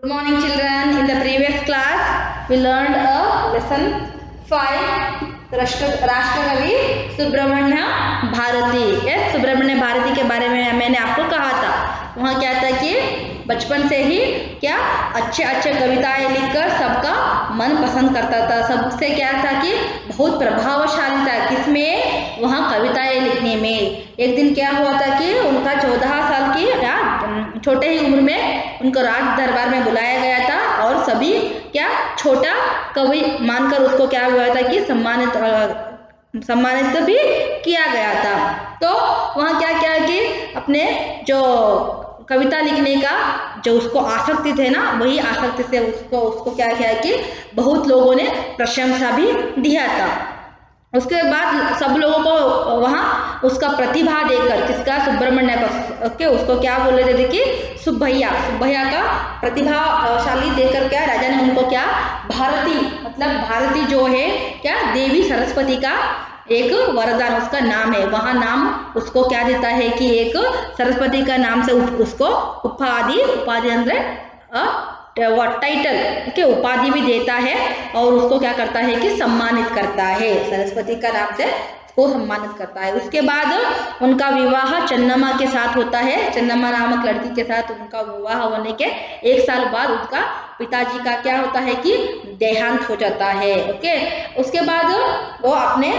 Good morning, children. In the previous class, we learned a lesson 5, राष्ट्रकवि Subramanya Bharati. Yes, Subramanya Bharati के बारे में मैंने आपको कहा था। वहाँ क्या था कि बचपन से ही क्या अच्छे अच्छे कविताएं लिखकर सबका मन पसंद करता था। सबसे क्या था कि बहुत प्रभावशाली था किसमें, वहाँ कविताएं लिखने में। एक दिन क्या हुआ था कि उनका 14 साल की या छोटे ही उम्र में उनको राज दरबार में बुलाया गया था और सभी क्या छोटा कवि मानकर उसको क्या हुआ था कि सम्मानित भी किया गया था। तो वहाँ क्या क्या कि अपने जो कविता लिखने का जो उसको आसक्ति थे ना, वही आसक्ति से उसको क्या किया कि बहुत लोगों ने प्रशंसा भी दिया था। उसके बाद सब लोगों को वहाँ उसका प्रतिभा देकर, किसका, सुब्रमण्य का, ओके, उसको क्या बोल रहे थे कि सुब्भैया का प्रतिभाशाली देकर क्या राजा ने उनको क्या भारती, मतलब भारती जो है क्या देवी सरस्वती का एक वरदान, उसका नाम है। वहाँ नाम उसको क्या देता है कि एक सरस्वती का नाम से उसको उपाधि अंदर टाइटल के उपाधि भी देता है और उसको क्या करता है कि सम्मानित करता है, सरस्वती का नाम से उसको सम्मानित करता है। उसके बाद उनका विवाह चन्नम्मा के साथ होता है। चन्नम्मा नामक लड़की के साथ उनका विवाह होने के 1 साल बाद उसका पिताजी का क्या होता है कि देहांत हो जाता है। ओके, उसके बाद वो अपने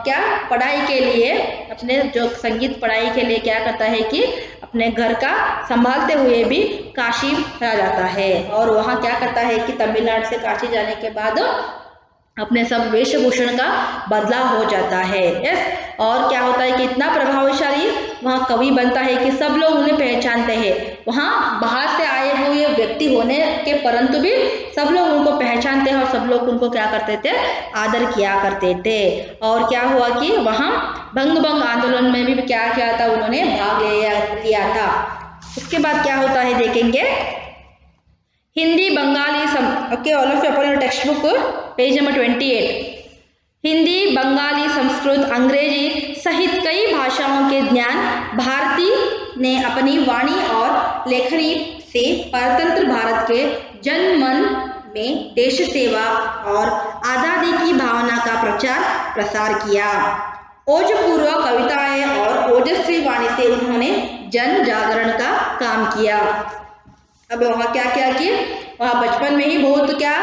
क्या पढ़ाई के लिए, अपने जो संगीत पढ़ाई के लिए क्या करता है कि अपने घर का संभालते हुए भी काशी चला जाता है। और वहाँ क्या करता है कि तमिलनाडु से काशी जाने के बाद अपने सब वेशभूषण का बदलाव हो जाता है। यस, और क्या होता है कि इतना प्रभावशाली वहाँ कवि बनता है कि सब लोग उन्हें पहचानते हैं। वहाँ बाहर से आए हुए व्यक्ति होने के परंतु भी सब लोग उनको पहचानते हैं और सब लोग उनको क्या करते थे, आदर किया करते थे। और क्या हुआ कि वहाँ भंग आंदोलन में भी क्या किया था, उन्होंने भाग लिया था। उसके बाद क्या होता है देखेंगे, Hindi Bengali okay, all of you open your text book page number 28। Hindi, Bengali, Sanskrit, अंग्रेजी सहित कई भाषाओं के ज्ञान भारती ने अपनी वाणी और लेखनी से परतंत्र भारत के जनमन में देश सेवा और आज़ादी की भावना का प्रचार प्रसार किया। ओजपूर्व कविताएं और ओजस्वी वाणी से उन्होंने जन जागरण का काम किया। अब वहाँ क्या क्या कि वहाँ बचपन में ही बहुत क्या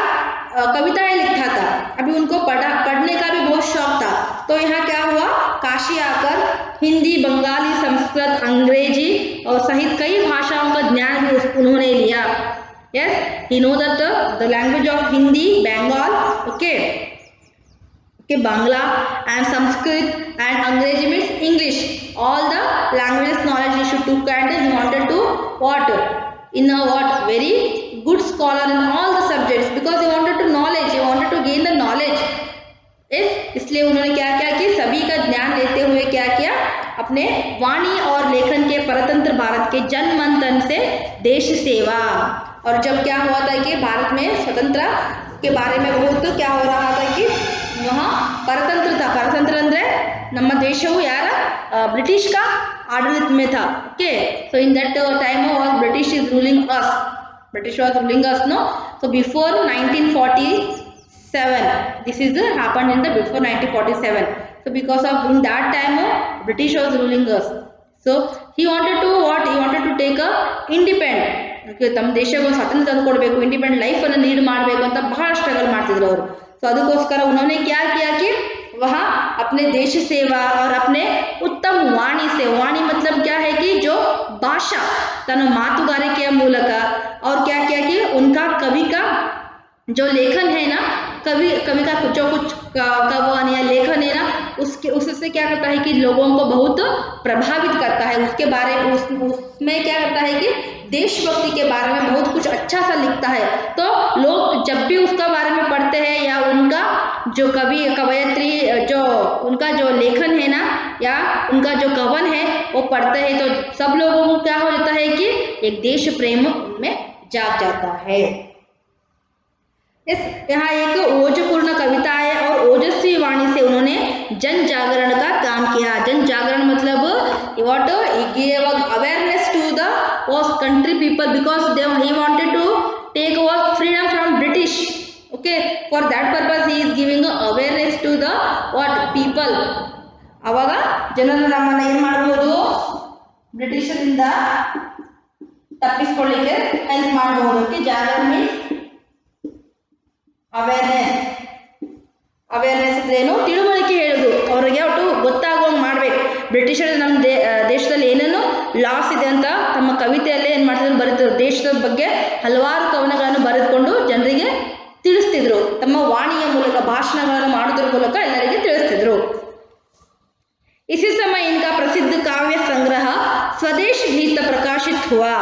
कविताएं लिखा था। अभी उनको पढ़ने का भी बहुत शौक था। तो यहाँ क्या हुआ, काशी आकर हिंदी, बंगाली, संस्कृत, अंग्रेजी और सहित कई भाषाओं का ज्ञान भी उन्होंने लिया। Yes, he know that the language of Hindi, Bengal, okay, Bangla and Sanskrit and Angrezi means English. All the languages knowledge he should took and he wanted to what? In a what? Very good scholar in all the subjects because he wanted to knowledge, he wanted to gain the knowledge. इसलिए उन्होंने क्या किया कि सभी का ज्ञान लेते हुए क्या किया, अपने वाणी और लेखन के परतंत्र भारत के जन मन तन से देश सेवा। और जब क्या हुआ था कि भारत में स्वतंत्रता के बारे में बहुत क्या हो रहा था कि वहाँ परतंत्र था। परतंत्र ಅಂದ್ರೆ ನಮ್ಮ ದೇಶವು ಯಾರ ಬ್ರಿಟಿಷ್ का आडलित में था। Okay, so in that time British is ruling us, British was ruling us, no. So before 1947, this is happened in the before 1947. So because of in that time British was ruling us, so he wanted to what, he wanted to take a independent, ತಮ್ಮ ದೇಶಕ್ಕೆ ಸ್ವಾತಂತ್ರ್ಯ ತಂದು ಕೊಡಬೇಕು, independent life ಅನ್ನು lead ಮಾಡಬೇಕು ಅಂತ ಬಹಳ struggle ಮಾಡ್ತಿದ್ರು ಅವರು। तो ಅದಕ್ಕೋಸ್ಕರ उन्होंने क्या किया कि वहाँ अपने देश सेवा और अपने उत्तम वाणी से, वाणी मतलब क्या है कि जो भाषा तन मातुगारिಕೆಯ ಮೂಲಕ, और क्या किया कि उनका कवि का जो लेखन है ना, कवि का जो कुछ कवानी या लेखन है ना, उससे क्या करता है कि लोगों को बहुत प्रभावित करता है। उसके बारे उसमें क्या करता है कि देशभक्ति के बारे में बहुत कुछ अच्छा सा लिखता है। तो लोग जब भी उसका बारे में पढ़ते हैं या उनका जो कवयित्री जो उनका जो लेखन है ना या उनका जो कवन है वो पढ़ते हैं तो सब लोगों को क्या हो जाता है कि एक देश प्रेम उनमें जाग जाता है। यहाँ एक ओजपूर्ण कविता है और ओजस्वी वाणी से उन्होंने जन जागरण का काम किया। जन जागरण मतलब what, he gave awareness to the country people because he wanted to take over freedom from British. Okay, for that purpose he is giving awareness to the what people. ಅವಾಗ ಜನರು ನಮ್ಮನ್ನ ಏನ್ ಮಾಡಬಹುದು, ಬ್ರಿಟಿಷರಿಂದ ತಪ್ಪಿಸಿಕೊಳ್ಳಿಕ್ಕೆ ಹೆಲ್ಪ್ ಮಾಡಬಹುದು. ಓಕೆ, ಜಾಗೃತಿ means awareness. Awareness ಅಂದ್ರೆ ಏನು, ತಿಳುವಳಿಕೆ ಹೇಳೋದು, ಅವ್ರಿಗೆ ಒಟ್ಟು ಗೊತ್ತಾಗುವಂಗೆ ಮಾಡ್ಬೇಕು. ಬ್ರಿಟಿಷರು ನಮ್ಮ ದೇಶದಲ್ಲಿ ಏನೇನು ಲಾಸ್ ಇದೆ ಅಂತ ತಮ್ಮ ಕವಿತೆಯಲ್ಲೇ ಏನು ಮಾಡ್ತಿದ್ರು, ಬರೀತಿದ್ರು. ದೇಶದ ಬಗ್ಗೆ ಹಲವಾರು ಕವನಗಳನ್ನು ಬರೆದುಕೊಂಡು ಜನರಿಗೆ ತಿಳಿಸ್ತಿದ್ರು. ತಮ್ಮ ವಾಣಿಯ ಮೂಲಕ, ಭಾಷಣಗಳನ್ನು ಮಾಡೋದ್ರ ಮೂಲಕ ಎಲ್ಲರಿಗೆ ತಿಳಿಸ್ತಿದ್ರು. इसी समय इनका प्रसिद्ध काव्य संग्रह स्वदेश गीत प्रकाशित हुआ।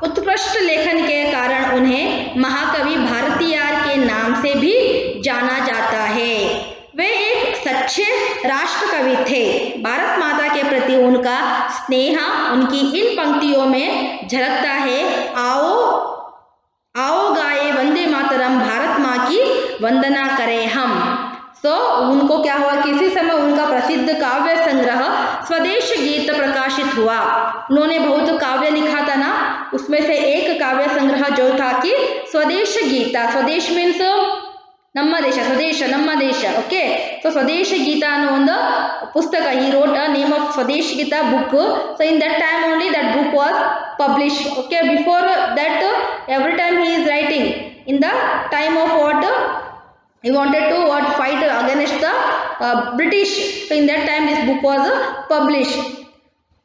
उत्कृष्ट लेखन के कारण उन्हें महाकवि भारतीयार के नाम से भी जाना जाता है। वे एक सच्चे राष्ट्र कवि थे। भारत माता के प्रति उनका स्नेह उनकी इन पंक्तियों में झलकता है। आओ आओ गाए वंदे मातरम, भारत माँ की वंदना करें हम। तो उनको क्या हुआ कि इसी समय उनका प्रसिद्ध काव्य संग्रह स्वदेश गीत प्रकाशित हुआ। उन्होंने बहुत काव्य लिखा था ना, उसमें से एक काव्य संग्रह जो था कि स्वदेश गीता, स्वदेश मीन्स ನಮ್ಮ ದೇಶ, ಸ್ವದೇಶ ನಮ್ಮ ದೇಶ. ಓಕೆ, ಸೊ ಸ್ವದೇಶ ಗೀತ ಅನ್ನೋ ಒಂದು ಪುಸ್ತಕ, ಈ wrote a name of Swadesha Geetha book. So in that time only that book was publish. Okay, before that every time he is writing in the time of what he wanted to what fight against the British. So in that time this book was published.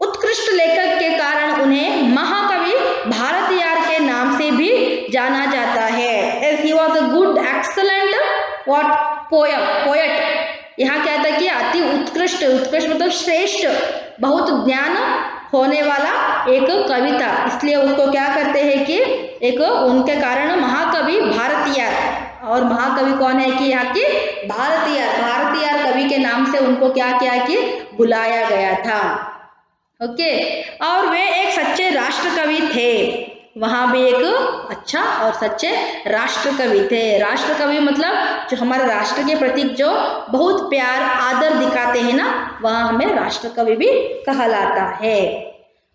उत्कृष्ट लेखक के कारण उन्हें महाकवि भारतीयार के नाम से भी जाना जाता है. As he was a good excellent what poet. यहाँ क्या था कि अति उत्कृष्ट, उत्कृष्ट मतलब श्रेष्ठ, बहुत ज्ञान होने वाला एक कविता, इसलिए उसको क्या करते हैं कि एक उनके कारण महाकवि भारतीयार. और महाकवि कौन है कि यहाँ की भारतीयार, भारतीयार कवि के नाम से उनको क्या किया कि बुलाया गया था. ओके, और वे एक सच्चे राष्ट्र कवि थे. वहाँ भी एक अच्छा और सच्चे राष्ट्र कवि थे. राष्ट्र कवि मतलब जो हमारे राष्ट्र के प्रति जो बहुत प्यार आदर दिखाते हैं ना, वहाँ हमें राष्ट्र कवि भी कहलाता है.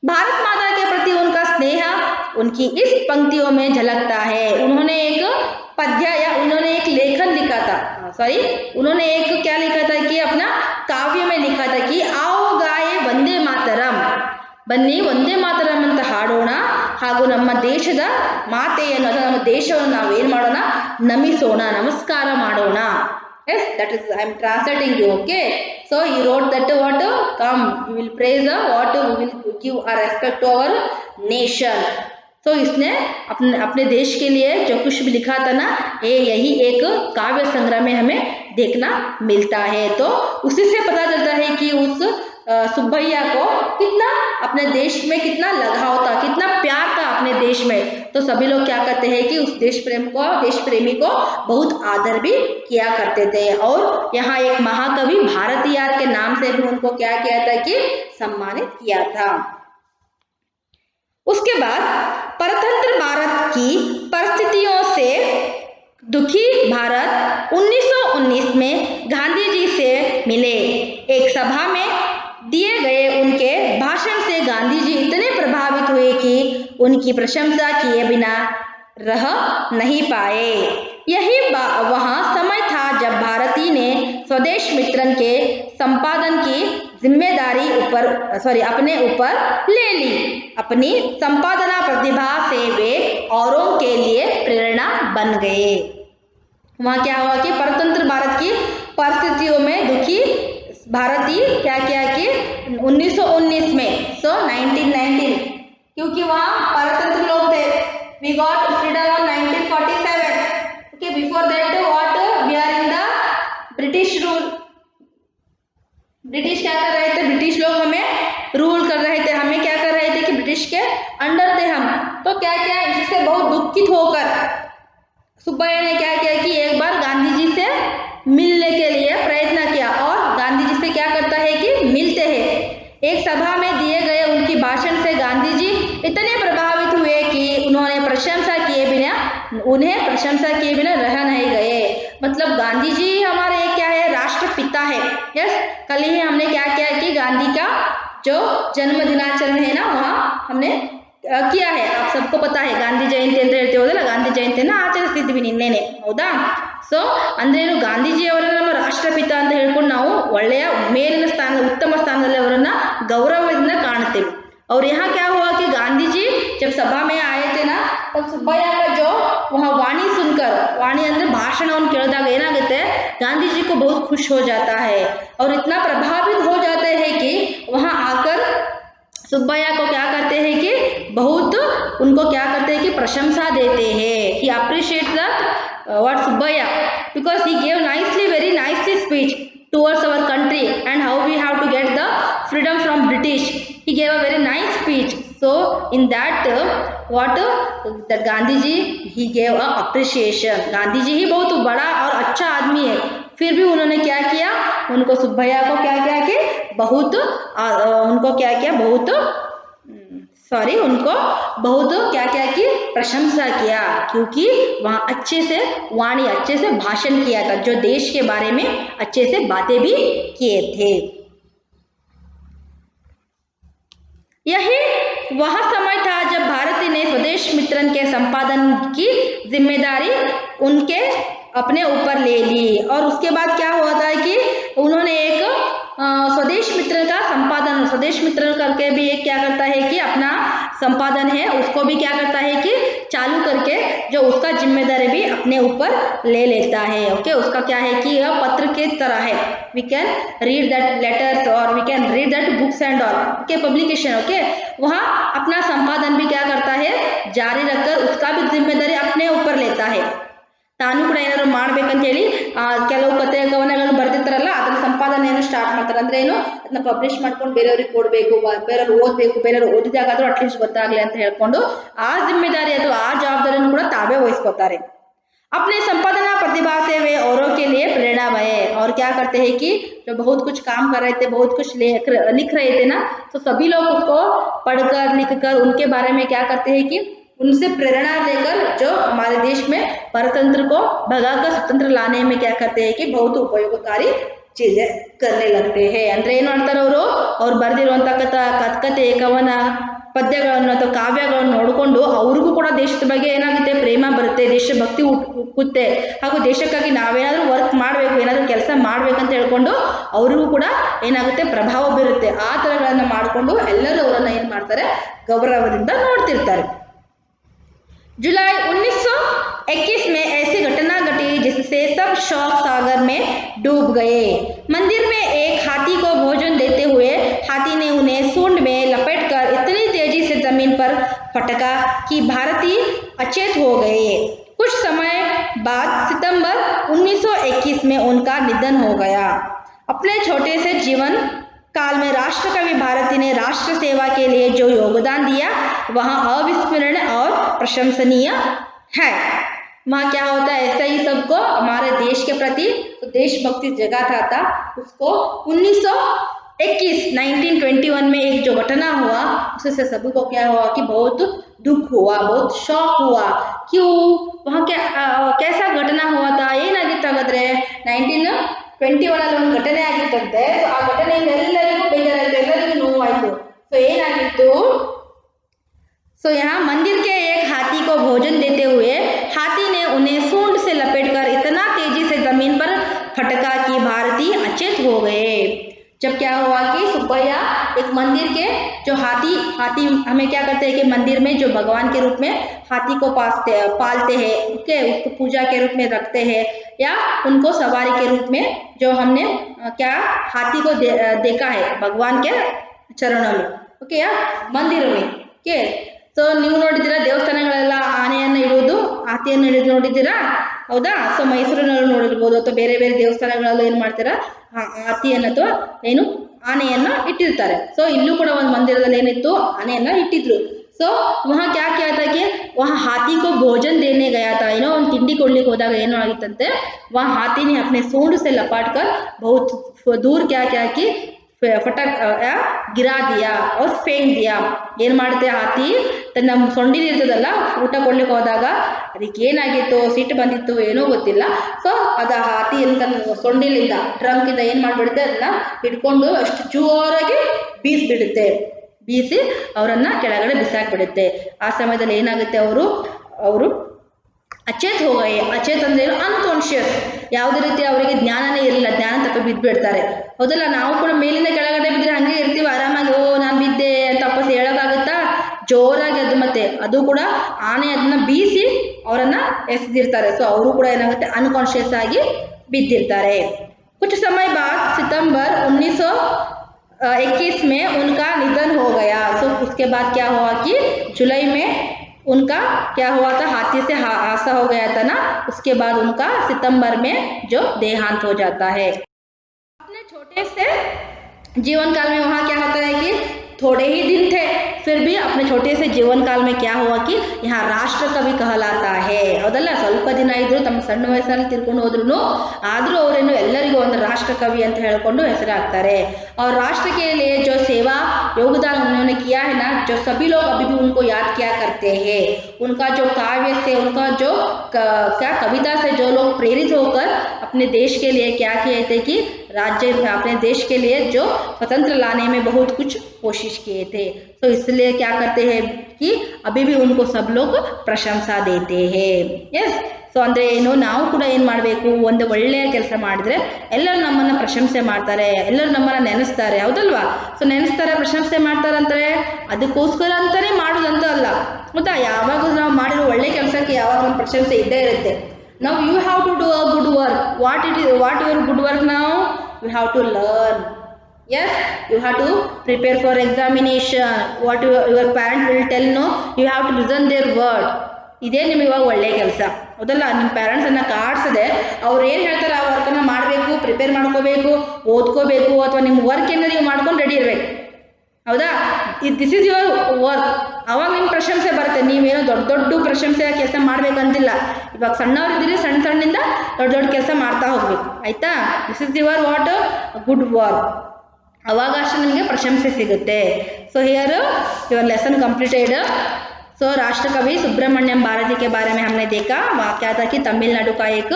भारत माता के प्रति उनका स्नेह उनकी इस पंक्तियों में झलकता है. उन्होंने एक पद्य या उन्होंने एक लेखन लिखा था, उन्होंने एक क्या लिखा था कि अपना काव्य में लिखा था कि आओ गाए वंदे मातरम, ಬನ್ನಿ ವಂದೇ ಮಾತರಂ ಅಂತ ಹಾಡೋಣ, ಹಾಗೂ ನಮ್ಮ ದೇಶದ ಮಾತೆಯನ್ನು ಅಥವಾ ನಮ್ಮ ದೇಶವನ್ನು ನಾವೇನು ಮಾಡೋಣ, ನಮಿಸೋಣ, ನಮಸ್ಕಾರ ಮಾಡೋಣ. Yes, that is I am translating you. Okay, so he wrote that what come we will praise what we will give our respect to our nation. तो इसने अपने देश के लिए जो कुछ भी लिखा था ना, यही एक काव्य संग्रह में हमें देखना मिलता है. तो उसी से पता चलता है कि उस सुब्बैया को कितना अपने देश में कितना लगाव था, कितना प्यार था अपने देश में. तो सभी लोग क्या करते हैं कि उस देश प्रेमी को बहुत आदर भी किया करते थे. और यहाँ एक महाकवि भारतीयार के नाम से भी उनको क्या किया था कि सम्मानित किया था. उसके बाद परतंत्र भारत की परिस्थितियों से दुखी भारत 1919 में गांधी जी से मिले. एक सभा में दिए गए उनके भाषण से गांधी जी इतने प्रभावित हुए कि उनकी प्रशंसा किए बिना रह नहीं पाए. यही वह समय था जब भारती ने स्वदेश मित्रन के संपादन की जिम्मेदारी अपने ऊपर ले ली. अपनी संपादना प्रतिभा से वे औरों के लिए प्रेरणा बन गए. वहाँ क्या हुआ कि परतंत्र भारत की परिस्थितियों में दुखी भारतीय क्या किया कि 1919 में 1919 क्योंकि वहाँ परतंत्र लोग थे. We got freedom on 1947. Okay, before that what we are in the British rule. British क्या कर रहे थे, ब्रिटिश लोग हमें रूल कर रहे थे, हमें क्या कर रहे थे कि ब्रिटिश के अंडर थे हम. तो क्या किया, इससे बहुत दुखित होकर सुब्बैया ने क्या किया कि एक बार गांधी जी से मिलने के लिए प्रयत्न किया. और गांधी जी से क्या करता है कि मिलते हैं. एक सभा में दिए गए उनकी भाषण से गांधी जी इतने प्रभावित हुए कि उन्हें प्रशंसा किए बिना रह नहीं गए. मतलब गांधी जी हमारे क्या है, राष्ट्रपिता है. यस, कल ही हमने क्या किया कि गांधी का जो जन्म दिनाचरण है ना, वहाँ हमने किया है. आप सबको पता है गांधी जयंती ಹೇಳ್ತೀವಿ ಹೌದಲ್ಲ, ಗಾಂಧಿ ಜಯಂತಿಯನ್ನು ಆಚರಿಸ್ತಿದ್ವಿ ನಿನ್ನೆನೆ, ಹೌದಾ. ಸೊ ಅಂದ್ರೆ ಏನು, ಗಾಂಧೀಜಿಯವರನ್ನ ನಮ್ಮ ರಾಷ್ಟ್ರಪಿತ ಅಂತ ಹೇಳ್ಕೊಂಡು ನಾವು ಒಳ್ಳೆಯ ಮೇಲಿನ ಸ್ಥಾನ, ಉತ್ತಮ ಸ್ಥಾನದಲ್ಲಿ ಅವರನ್ನ गौरवದಿಂದ ಕಾಣುತ್ತೇವೆ. और यहाँ क्या हुआ कि गांधी जी जब सभा में आए थे ना, तब सुब्बಯ್ಯ का जो वहाँ वाणी सुनकर, वाणी ಅಂದ್ರೆ ಭಾಷಣವನ್ನು ಕೇಳಿದಾಗ ಏನಾಗುತ್ತೆ, गांधी जी को बहुत खुश हो जाता है और इतना प्रभावित हो जाते हैं कि वहाँ आकर सुब्बಯ್ಯ को क्या करते हैं कि बहुत उनको क्या करते हैं कि प्रशंसा देते हैं. He appreciates that what सुब्बಯ್ಯ, because he gave nicely, very nicely speech towards our country and how we have to get the freedom from British. He gave a very nice speech. So in that what the Gandhi ji, he gave a appreciation. Gandhi ji ही बहुत बड़ा और अच्छा आदमी है, फिर भी उन्होंने क्या किया, उनको सुब्बಯ್ಯ को क्या किया कि बहुत उनको क्या किया, बहुत सॉरी उनको बहुत क्या क्या की प्रशंसा किया, क्योंकि वहाँ अच्छे से वाणी, अच्छे से भाषण किया था, जो देश के बारे में अच्छे से बातें भी किए थे. यही वह समय था जब भारती ने स्वदेश मित्रन के संपादन की जिम्मेदारी उनके अपने ऊपर ले ली. और उसके बाद क्या हुआ था कि उन्होंने एक स्वदेश मित्र का संपादन, स्वदेश मित्र करके भी एक क्या करता है कि अपना संपादन है उसको भी क्या करता है कि चालू करके जो उसका जिम्मेदारी भी अपने ऊपर ले लेता है. ओके, उसका क्या है कि यह पत्र के तरह है, we can read that letters और we can read that books and all. Okay, publication. Okay, वहाँ अपना संपादन भी क्या करता है, जारी रखकर उसका भी जिम्मेदारी अपने ऊपर लेता है. ತಾನು ಕೂಡ ಏನಾದ್ರು ಮಾಡ್ಬೇಕಂತ ಹೇಳಿ ಕೆಲವು ಕಥೆ ಕವನಗಳನ್ನು ಬರೆದಿರ್ತಾರಲ್ಲ, ಅದನ್ನ ಸಂಪಾದನೆಯನ್ನು ಸ್ಟಾರ್ಟ್ ಮಾಡ್ತಾರೆ. ಅಂದ್ರೆ ಏನು, ಅದನ್ನ ಪಬ್ಲಿಷ್ ಮಾಡ್ಕೊಂಡು ಬೇರೆಯವ್ರಿಗೆ ಕೊಡಬೇಕು, ಬೇರೆಯವ್ರು ಓದಬೇಕು, ಬೇರೆಯವ್ರು ಓದಿದಾಗಾದ್ರೂ ಅಟ್ಲೀಸ್ಟ್ ಗೊತ್ತಾಗ್ಲಿ ಅಂತ ಹೇಳ್ಕೊಂಡು ಆ ಜಿಮ್ಮೆದಾರಿ ಅಥವಾ ಆ ಜವಾಬ್ದಾರಿಯನ್ನು ಕೂಡ ತಾವೇ ವಹಿಸ್ಕೊತಾರೆ. अपने संपादना प्रतिभा से वे औरों के लिए प्रेरणा बने. और क्या करते हैं कि जो बहुत कुछ काम कर रहे थे, बहुत कुछ लिख रहे थे ना, तो सभी लोग उसको पढ़कर लिखकर उनके बारे में क्या करते हैं कि उनसे प्रेरणा लेकर जो हमारे देश में परतंत्र को भगाकर स्वतंत्र लाने में क्या करते हैं कि बहुत उपयोगकारी चीजें करने लगते हैं. ಅಂದ್ರೆ ಏನು ಮಾಡ್ತಾರೆ ಅವರು, ಅವ್ರು ಬರೆದಿರುವಂತ ಕಥೆ, ಕವನ, ಪದ್ಯಗಳನ್ನು ಅಥವಾ ಕಾವ್ಯಗಳನ್ನು ನೋಡಿಕೊಂಡು ಅವ್ರಿಗೂ ಕೂಡ ದೇಶದ ಬಗ್ಗೆ ಏನಾಗುತ್ತೆ, ಪ್ರೇಮ ಬರುತ್ತೆ, ದೇಶಭಕ್ತಿ ಹುಟ್ಟುತ್ತೆ, ಹಾಗೂ ದೇಶಕ್ಕಾಗಿ ನಾವೇನಾದ್ರೂ ವರ್ಕ್ ಮಾಡಬೇಕು, ಏನಾದ್ರೂ ಕೆಲಸ ಮಾಡ್ಬೇಕಂತ ಹೇಳ್ಕೊಂಡು ಅವ್ರಿಗೂ ಕೂಡ ಏನಾಗುತ್ತೆ, ಪ್ರಭಾವ ಬೀರುತ್ತೆ. ಆ ಥರಗಳನ್ನು ಮಾಡಿಕೊಂಡು ಎಲ್ಲರೂ ಅವರನ್ನ ಏನು ಮಾಡ್ತಾರೆ, ಗೌರವದಿಂದ ನೋಡ್ತಿರ್ತಾರೆ. जुलाई 1921 में ऐसी घटना घटी जिससे सब शौक सागर में डूब गए. मंदिर में एक हाथी को भोजन देते हुए हाथी ने उन्हें सूंड में लपेटकर इतनी तेजी से जमीन पर फटका कि भारती अचेत हो गए. कुछ समय बाद सितंबर 1921 में उनका निधन हो गया. अपने छोटे से जीवन काल में राष्ट्रकवि भारती ने राष्ट्र सेवा के लिए जो योगदान दिया वह अविस्मरणीय और प्रशंसनीय है. वहाँ क्या होता है, ऐसा ही सबको हमारे देश के प्रति तो देशभक्ति जगाता था. उसको 1921 में एक जो घटना हुआ उससे सभी को क्या हुआ कि बहुत दुख हुआ, बहुत शॉक हुआ. क्यों, वहाँ क्या कैसा घटना हुआ था, ಏನಾಗಿತ್ತು ಹಾಗಾದ್ರೆ 1921 ಅಲ್ಲಿ ಒಂದು ಘಟನೆ ಆಗಿತ್ತಂತೆ. ಆ ಘಟನೆಯಿಂದ ಎಲ್ಲರಿಗೂ ಬೇಜಾರಾಯಿತು, ಎಲ್ಲರಿಗೂ ನೋವಾಯಿತು. ಸೊ ಏನಾಗಿತ್ತು, सो यहाँ मंदिर के एक हाथी को भोजन देते हुए हाथी ने उन्हें सूंड से लपेटकर इतना तेजी से जमीन पर फटका कि भारती अचेत हो गए. जब क्या हुआ कि सुब्बಯ್ಯ एक मंदिर के जो हाथी हमें क्या करते हैं कि मंदिर में जो भगवान के रूप में हाथी को पालते हैं, ओके, उसको पूजा के रूप में रखते हैं, या उनको सवारी के रूप में जो हमने क्या हाथी को देखा है भगवान के चरणों में, ओके, या मंदिरों में. ओके, ಸೊ ನೀವು ನೋಡಿದ್ದೀರಾ ದೇವಸ್ಥಾನಗಳೆಲ್ಲ ಆನೆಯನ್ನು ಇಡೋದು, ಹಾತಿಯನ್ನು ಹಿಡಿದು ನೋಡಿದ್ದೀರಾ, ಹೌದಾ. ಸೊ ಮೈಸೂರಿನಲ್ಲಿ ನೋಡಿರ್ಬೋದು ಅಥವಾ ಬೇರೆ ಬೇರೆ ದೇವಸ್ಥಾನಗಳಲ್ಲೂ ಏನು ಮಾಡ್ತೀರಾ, ಹಾತಿಯನ್ನು ಅಥವಾ ಏನು ಆನೆಯನ್ನು ಇಟ್ಟಿರ್ತಾರೆ. ಸೊ ಇಲ್ಲೂ ಕೂಡ ಒಂದು ಮಂದಿರದಲ್ಲಿ ಏನಿತ್ತು, ಆನೆಯನ್ನು ಇಟ್ಟಿದ್ರು. ಸೊ ವहाँ क्या किया था कि वहाँ हाथी को भोजन देने गया था, ಏನೋ ಒಂದು ತಿಂಡಿ ಕೊಡ್ಲಿಕ್ಕೆ ಹೋದಾಗ ಏನೋ ಆಗಿತ್ತಂತೆ, वहाँ हाथी ने अपने सूंड से लपाट कर बहुत दूर क्या किया कि फटक गिरा दिया और फेंक दिया. ಏನು ಮಾಡುತ್ತೆ, ಹಾತಿ ತನ್ನ ಸೊಂಡಿಲಿ ಇರ್ತದಲ್ಲ, ಊಟ ಕೊಡ್ಲಿಕ್ಕೆ ಹೋದಾಗ ಅದಕ್ಕೆ ಏನಾಗಿತ್ತು, ಸಿಟ್ಟು ಬಂದಿತ್ತು, ಏನೋ ಗೊತ್ತಿಲ್ಲ. ಸೊ ಅದು ಹಾತಿ ತನ್ನ ಸೊಂಡಿಲಿಂದ ಟ್ರಂಕಿಂದ ಏನು ಮಾಡಿಬಿಡುತ್ತೆ, ಅದನ್ನ ಹಿಡ್ಕೊಂಡು ಅಷ್ಟು ಜೋರಾಗಿ ಬೀಸಿ ಅವರನ್ನ ಕೆಳಗಡೆ ಬಿಸಾಕ್ಬಿಡುತ್ತೆ. ಆ ಸಮಯದಲ್ಲಿ ಏನಾಗುತ್ತೆ, ಅವರು ಅವರು ಅಚೇತ್ ಹೋಗಯೆ. ಅಚೇತ್ ಅಂದ್ರೆ ಏನು? ಅನ್ಕಾನ್ಶಿಯಸ್. ಯಾವುದೇ ರೀತಿ ಅವರಿಗೆ ಜ್ಞಾನನೇ ಇರಲಿಲ್ಲ, ಜ್ಞಾನ ತಪ್ಪಿ ಬಿದ್ದುಬಿಡ್ತಾರೆ. ಹೌದಲ್ಲ, ನಾವು ಕೂಡ ಮೇಲಿಂದ ಕೆಳಗಡೆ ಬಿದ್ದರೆ ಹಂಗೆ ಇರ್ತೀವಿ ಆರಾಮಾಗಿ, ಓ ನಾನು ಬಿದ್ದೆ ಅಂತ ವಾಪಸ್ ಹೇಳೋಕ್ಕಾಗುತ್ತಾ? ಜೋರಾಗಿ ಅದು ಮತ್ತೆ ಅದು ಕೂಡ ಆನೆ ಅದನ್ನ ಬೀಸಿ ಅವರನ್ನ ಎಸೆದಿರ್ತಾರೆ. ಸೊ ಅವರು ಕೂಡ ಏನಾಗುತ್ತೆ, ಅನ್ಕಾನ್ಶಿಯಸ್ ಆಗಿ ಬಿದ್ದಿರ್ತಾರೆ. कुछ समय बाद सितंबर 1921 में उनका निधन हो गया. सो उसके बाद क्या हुआ कि जुलाई में उनका क्या हुआ था, हाथी से हादसा हो गया था ना, उसके बाद उनका सितंबर में जो देहांत हो जाता है. अपने छोटे से जीवन काल में वहाँ क्या होता है कि थोड़े ही दिन थे, फिर भी अपने छोटे से जीवन काल में क्या हुआ कि यहाँ ರಾಷ್ಟ್ರ ಕವಿ कहलाता है. ಹೌದಲ್ಲ, ಸ್ವಲ್ಪ ದಿನ ಇದ್ರು, ತಮ್ಮ ಸಣ್ಣ ವಯಸ್ಸಲ್ಲಿ ತಿರ್ಕೊಂಡು ಹೋದ್ರು, ಆದರೂ ಅವರೇನು ಎಲ್ಲರಿಗೂ ಒಂದು ರಾಷ್ಟ್ರ ಕವಿ ಅಂತ ಹೇಳ್ಕೊಂಡು ಹೆಸರಾಗ್ತಾರೆ. और राष्ट्र के लिए जो सेवा योगदान उन्होंने किया है ना, जो सभी लोग अभी भी उनको याद किया करते हैं. उनका जो काव्य से, उनका जो क्या कविता से जो लोग प्रेरित होकर अपने देश के लिए क्या किए थे कि राज्य अपने देश के लिए जो स्वतंत्र लाने में बहुत कुछ कोशिश किए थे. तो इसलिए क्या करते हैं कि अभी भी उनको सब लोग प्रशंसा देते हैं. यस. ಸೊ ಅಂದರೆ ಏನು, ನಾವು ಕೂಡ ಏನು ಮಾಡಬೇಕು, ಒಂದು ಒಳ್ಳೆಯ ಕೆಲಸ ಮಾಡಿದ್ರೆ ಎಲ್ಲರೂ ನಮ್ಮನ್ನು ಪ್ರಶಂಸೆ ಮಾಡ್ತಾರೆ, ಎಲ್ಲರೂ ನಮ್ಮನ್ನು ನೆನೆಸ್ತಾರೆ. ಹೌದಲ್ವಾ? ಸೊ ನೆನೆಸ್ತಾರೆ, ಪ್ರಶಂಸೆ ಮಾಡ್ತಾರೆ ಅಂತಾರೆ, ಅದಕ್ಕೋಸ್ಕರ ಅಂತಲೇ ಮಾಡೋದಂತ ಅಲ್ಲ. ಗೊತ್ತಾ, ಯಾವಾಗ ನಾವು ಮಾಡಿರೋ ಒಳ್ಳೆ ಕೆಲಸಕ್ಕೆ ಯಾವಾಗ ಒಂದು ಪ್ರಶಂಸೆ ಇದ್ದೇ ಇರುತ್ತೆ. Now you have to do a good work. What your good work now? You have to learn. Yes, you have to prepare for examination. What your parent will tell, no, you have to listen their word. ಇದೇ ನಿಮಗೆ ಇವಾಗ ಒಳ್ಳೆಯ ಕೆಲಸ. ಹೌದಲ್ಲ, ನಿಮ್ಮ ಪೇರೆಂಟ್ಸನ್ನು ಕಾಡಿಸದೆ ಅವ್ರು ಏನು ಹೇಳ್ತಾರೆ ಆ ವರ್ಕನ್ನು ಮಾಡಬೇಕು, ಪ್ರಿಪೇರ್ ಮಾಡ್ಕೋಬೇಕು, ಓದ್ಕೋಬೇಕು, ಅಥವಾ ನಿಮ್ಮ ವರ್ಕನ್ನು ನೀವು ಮಾಡ್ಕೊಂಡು ರೆಡಿ ಇರಬೇಕು. ಹೌದಾ? This is your work. ಅವಾಗ ನಿಮ್ಮ ಪ್ರಶಂಸೆ ಬರುತ್ತೆ. ನೀವೇನೋ ದೊಡ್ಡ ದೊಡ್ಡ ಪ್ರಶಂಸೆ ಕೆಲಸ ಮಾಡಬೇಕಂತಿಲ್ಲ. ಇವಾಗ ಸಣ್ಣವರಿದ್ದೀರಿ, ಸಣ್ಣಿಂದ ದೊಡ್ಡ ದೊಡ್ಡ ಕೆಲಸ ಮಾಡ್ತಾ ಹೋಗ್ಬೇಕು. ಆಯಿತಾ? This is your what good work. ಅವಾಗ ಅಷ್ಟೇ ನಿಮಗೆ ಪ್ರಶಂಸೆ ಸಿಗುತ್ತೆ. So here your lesson completed. So राष्ट्र कवि सुब्रमण्यम भारती के बारे में हमने देखा. वहाँ क्या था कि तमिलनाडु का एक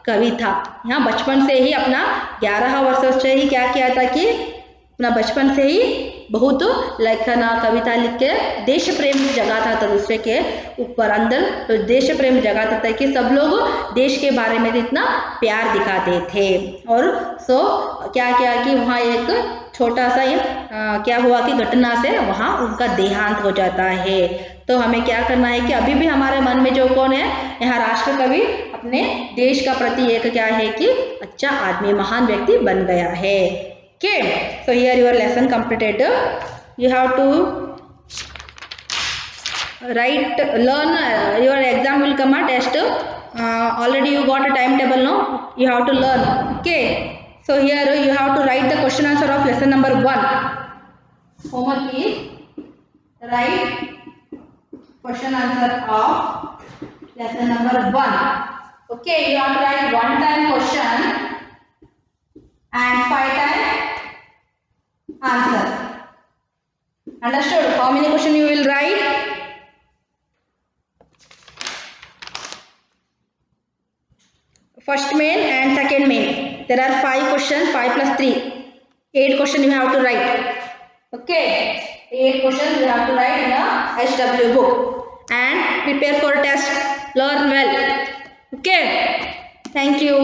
कवि था. यहाँ बचपन से ही अपना 11 वर्षों से ही क्या किया था कि अपना बचपन से ही बहुत लेखन कविता लिख के देश प्रेम जगाता था दूसरे के ऊपर अंदर. तो देश प्रेम जगाता था कि सब लोग देश के बारे में इतना प्यार दिखाते थे. और सो क्या किया कि वहाँ एक छोटा सा क्या हुआ कि घटना से वहाँ उनका देहांत हो जाता है. तो हमें क्या करना है कि अभी भी हमारे मन में जो कौन है, यहाँ राष्ट्र कवि अपने देश का प्रति एक क्या है कि अच्छा आदमी, महान व्यक्ति बन गया है. Okay, so here your lesson completed. You have to write, learn. Your exam will come a test. Already you got a timetable, no? You have to learn. Okay, so here you have to write the question answer of lesson number 1. Homework is write question answer of lesson number 1. Okay, you have to write 1 time question and 5 time answer. Understood? How many questions you will write? First main and second main. There are 5 questions, 5 plus 3. 8 questions you have to write. Okay, 8 questions you have to write in a HW book. And prepare for test. Learn well. Okay, thank you.